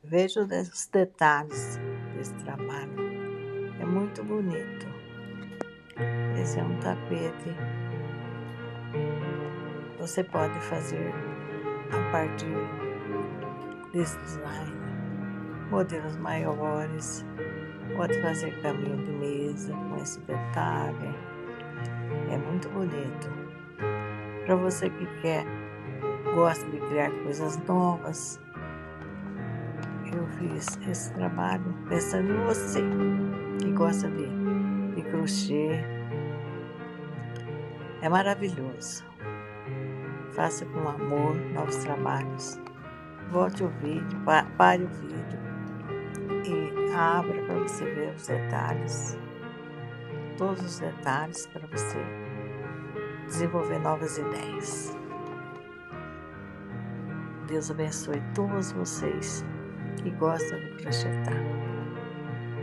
Veja os detalhes desse trabalho. É muito bonito. Esse é um tapete. Você pode fazer a partir desse design modelos maiores. Pode fazer caminho de mesa com esse detalhe. É muito bonito. Para você que gosta de criar coisas novas, eu fiz esse trabalho pensando em você, que gosta de crochê. É maravilhoso. Faça com amor novos trabalhos. Volte o vídeo, pare o vídeo e abra para você ver os detalhes. Todos os detalhes para você desenvolver novas ideias. Deus abençoe todos vocês que gostam de crochetar.